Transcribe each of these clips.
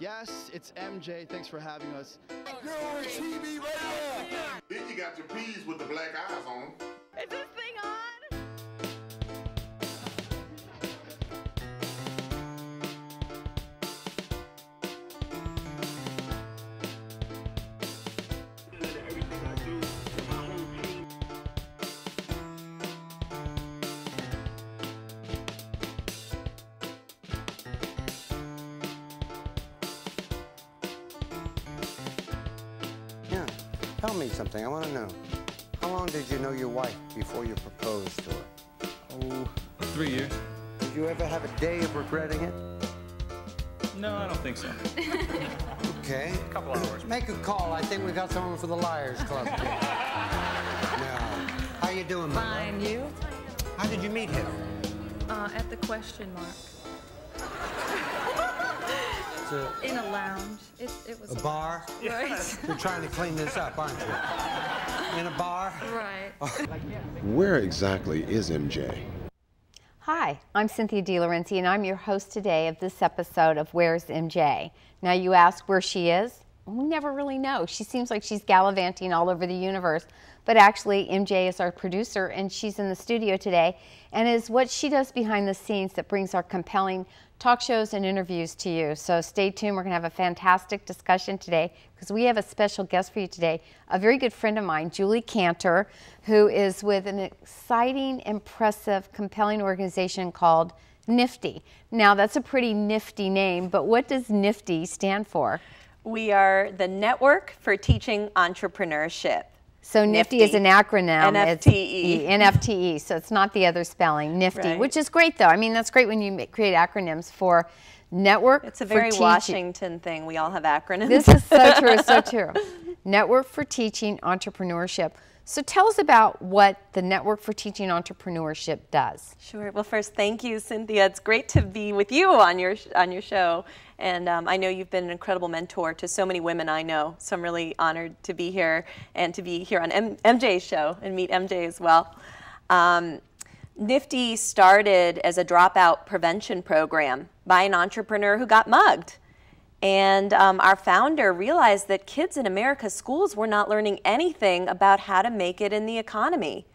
Yes, it's MJ. Thanks for having us. You're on TV right now. Then you got your peas with the black eyes on them. Is this thing on? Yeah, tell me something. I want to know. How long did you know your wife before you proposed to her? Oh, 3 years. Did you ever have a day of regretting it? No, I don't think so. Okay. A couple hours. Make a call. I think we got someone for the Liars Club. Now, how you doing, my Fine, love? you? How did you meet him? At the question mark. It's In a lounge. It was a bar? Right. You're trying to clean this up, aren't you? In a bar? Right. Where exactly is MJ? Hi, I'm Cynthia DeLorenzi, and I'm your host today of this episode of Where's MJ? Now you ask where she is? We never really know. She seems like she's gallivanting all over the universe, but actually MJ is our producer, and she's in the studio today, and is what she does behind the scenes that brings our compelling talk shows and interviews to you. So stay tuned. We're going to have a fantastic discussion today because we have a special guest for you today, a very good friend of mine, Julie Cantor, who is with an exciting, impressive, compelling organization called NFTE. Now, that's a pretty nifty name, but what does NFTE stand for? We are the Network for Teaching Entrepreneurship. So NFTE is an acronym. NFTE. NFTE, so it's not the other spelling, NFTE, Right. which is great though. I mean, that's great when you create acronyms for Network It's a for very Teaching. Washington thing. We all have acronyms. This is so true, so true. Network for Teaching Entrepreneurship. So tell us about what the Network for Teaching Entrepreneurship does. Sure. Well, first, thank you, Cynthia. It's great to be with you on your show. And I know you've been an incredible mentor to so many women I know. So I'm really honored to be here and to be here on MJ's show and meet MJ as well. NFTE started as a dropout prevention program by an entrepreneur who got mugged. And our founder realized that kids in America's schools were not learning anything about how to make it in the economy.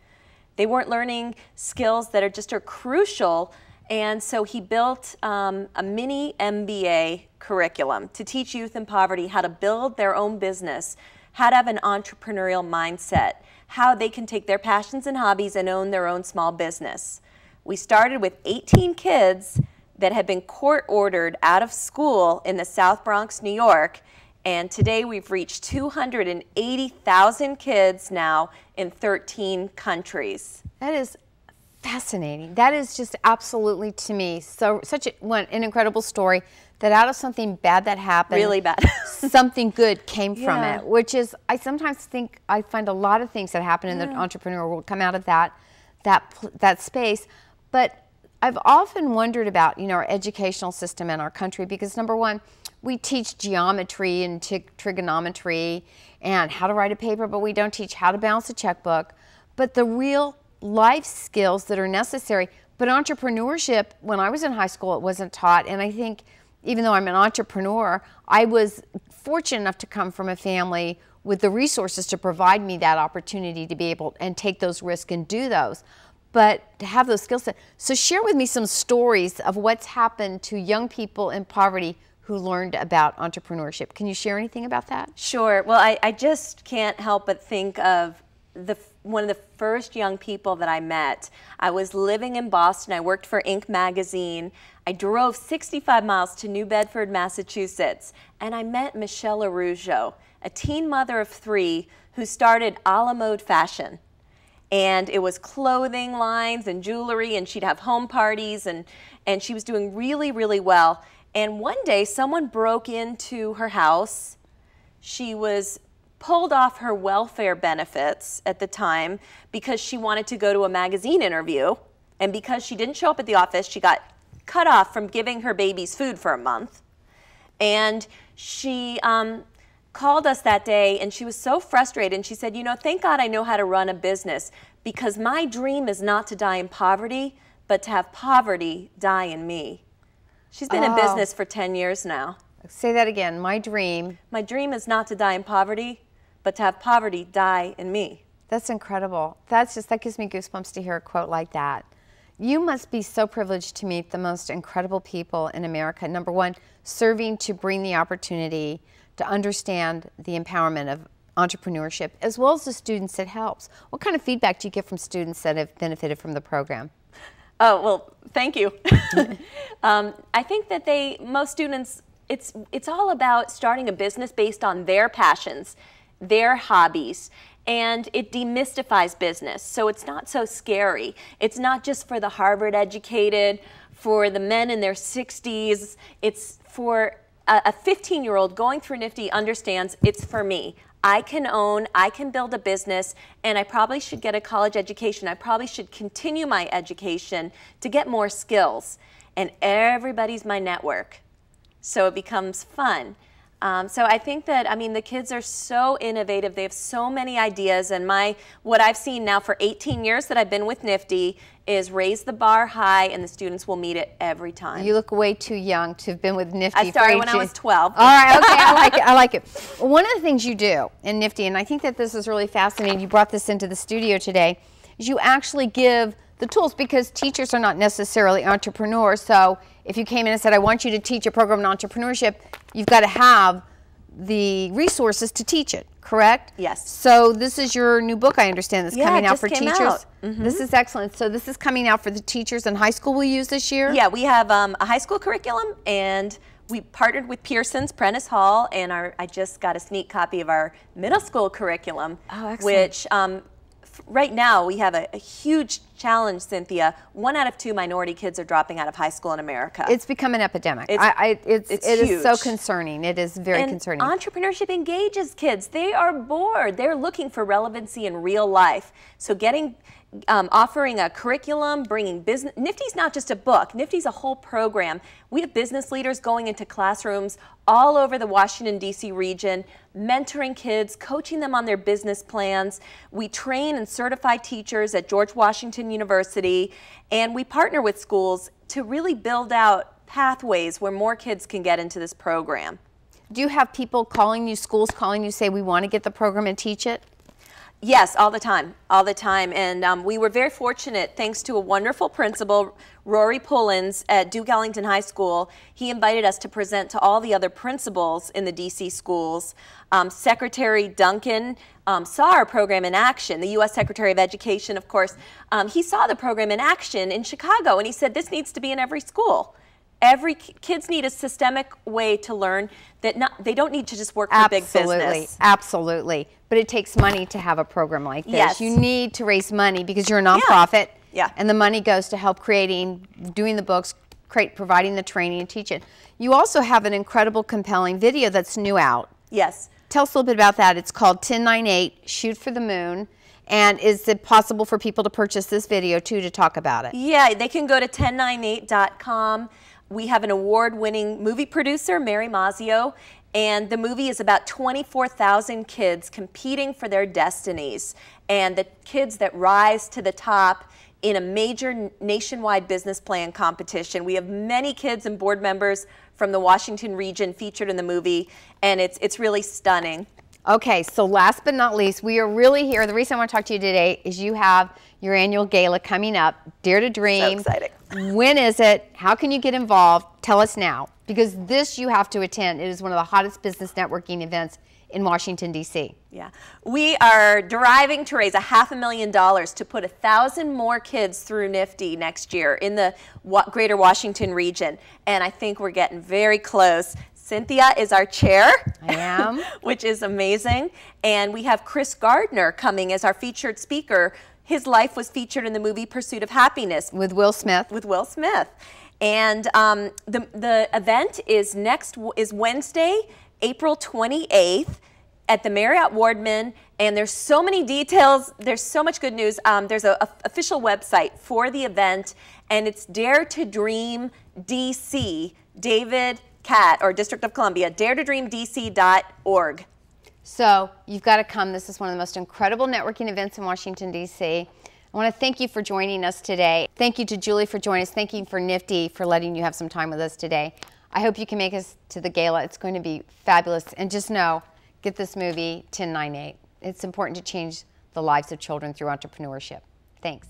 They weren't learning skills that are crucial, and so he built a mini MBA curriculum to teach youth in poverty how to build their own business, how to have an entrepreneurial mindset, how they can take their passions and hobbies and own their own small business. We started with 18 kids that had been court-ordered out of school in the South Bronx, New York, and today we've reached 280,000 kids now in 13 countries. That is fascinating. That is just absolutely, to me, such an incredible story that out of something bad that happened, Really bad. something good came from Yeah. it, which is, I sometimes think, I find a lot of things that happen in the entrepreneur world come out of that space. But I've often wondered about, our educational system in our country because, number one, we teach geometry and trigonometry and how to write a paper, but we don't teach how to balance a checkbook. But the real life skills that are necessary. But entrepreneurship, when I was in high school, it wasn't taught. And I think, even though I'm an entrepreneur, I was fortunate enough to come from a family with the resources to provide me that opportunity to be able and take those risks and do those. But to have those skill sets. So share with me some stories of what's happened to young people in poverty who learned about entrepreneurship. Can you share anything about that? Sure. Well, I just can't help but think of one of the first young people that I met. I was living in Boston. I worked for Inc. magazine. I drove 65 miles to New Bedford, Massachusetts, and I met Michelle Arujo, a teen mother of 3 who started a la mode fashion. And it was clothing lines and jewelry, and she'd have home parties, and she was doing really, really well. And one day, someone broke into her house. She was pulled off her welfare benefits at the time because she wanted to go to a magazine interview. And because she didn't show up at the office, she got cut off from giving her babies food for a month. And she called us that day, and she was so frustrated, and she said, thank God I know how to run a business, because my dream is not to die in poverty, but to have poverty die in me. She's been in business for 10 years now. Say that again. My dream. My dream is not to die in poverty, but to have poverty die in me. That's incredible. That gives me goosebumps to hear a quote like that. You must be so privileged to meet the most incredible people in America. Number one, serving to bring the opportunity to understand the empowerment of entrepreneurship, as well as the students it helps. What kind of feedback do you get from students that have benefited from the program? Oh, well, thank you. I think that most students, it's all about starting a business based on their passions, their hobbies, and it demystifies business, so it's not so scary. It's not just for the Harvard educated, for the men in their 60s. It's for a 15-year-old going through NFTE understands it's for me. I can build a business, and I probably should get a college education. I probably should continue my education to get more skills. And everybody's my network, so it becomes fun. So I think that, the kids are so innovative. They have so many ideas, and what I've seen now for 18 years that I've been with NFTE is raise the bar high, and the students will meet it every time. You look way too young to have been with NFTE. I started when I was 12. All right, okay, I like it. One of the things you do in NFTE, and I think that this is really fascinating, you brought this into the studio today, is you actually give the tools, because teachers are not necessarily entrepreneurs. So if you came in and said, I want you to teach a program on entrepreneurship, you've got to have the resources to teach it, correct? Yes. So this is your new book, I understand, that's coming out for teachers. Out. Mm-hmm. This is excellent. So this is coming out for the teachers in high school we'll use this year? Yeah, we have a high school curriculum, and we partnered with Pearson's Prentice Hall, and I just got a sneak copy of our middle school curriculum, which right now we have a huge challenge, Cynthia. 1 out of 2 minority kids are dropping out of high school in America. It's become an epidemic. It is so concerning. It is very concerning. Entrepreneurship engages kids. They are bored. They're looking for relevancy in real life. So offering a curriculum, bringing business. NFTE's not just a book. NFTE's a whole program. We have business leaders going into classrooms all over the Washington, D.C. region, mentoring kids, coaching them on their business plans. We train and certify teachers at George Washington University, and we partner with schools to really build out pathways where more kids can get into this program. Do you have people calling you, schools calling you, say we want to get the program and teach it? Yes, all the time, and we were very fortunate, thanks to a wonderful principal, Rory Pullins at Duke Ellington High School. He invited us to present to all the other principals in the DC schools. Secretary Duncan saw our program in action, the U.S. Secretary of Education, of course. He saw the program in action in Chicago, and he said this needs to be in every school. Kids need a systemic way to learn that they don't need to just work for big business. Absolutely. But it takes money to have a program like this. Yes. You need to raise money because you're a nonprofit. Yeah. And the money goes to help doing the books, providing the training and teach it. You also have an incredible, compelling video that's new out. Yes. Tell us a little bit about that. It's called 1098, Shoot for the Moon. And is it possible for people to purchase this video too to talk about it? Yeah, they can go to 1098.com. We have an award-winning movie producer, Mary Mazzio, and the movie is about 24,000 kids competing for their destinies, and the kids that rise to the top in a major nationwide business plan competition. We have many kids and board members from the Washington region featured in the movie, and it's really stunning. Okay, so last but not least, we are really here. The reason I want to talk to you today is you have your annual gala coming up, Dare to Dream. So exciting. When is it? How can you get involved? Tell us now, because this you have to attend. It is one of the hottest business networking events in Washington, D.C. Yeah, we are driving to raise $500,000 to put 1,000 more kids through NFTE next year in the greater Washington region, and I think we're getting very close. Cynthia is our chair. I am. Which is amazing. And we have Chris Gardner coming as our featured speaker. His life was featured in the movie Pursuit of Happiness. With Will Smith. With Will Smith. And the event is Wednesday, April 28th at the Marriott Wardman. And there's so many details. There's so much good news. There's an official website for the event, and it's Dare to Dream DC, David Cat, or District of Columbia, daretodreamdc.org. So you've got to come. This is one of the most incredible networking events in Washington, D.C. And I want to thank you for joining us today. Thank you to Julie for joining us. Thank you for NFTE for letting you have some time with us today. I hope you can make us to the gala. It's going to be fabulous. And just know, get this movie 1098. It's important to change the lives of children through entrepreneurship. Thanks.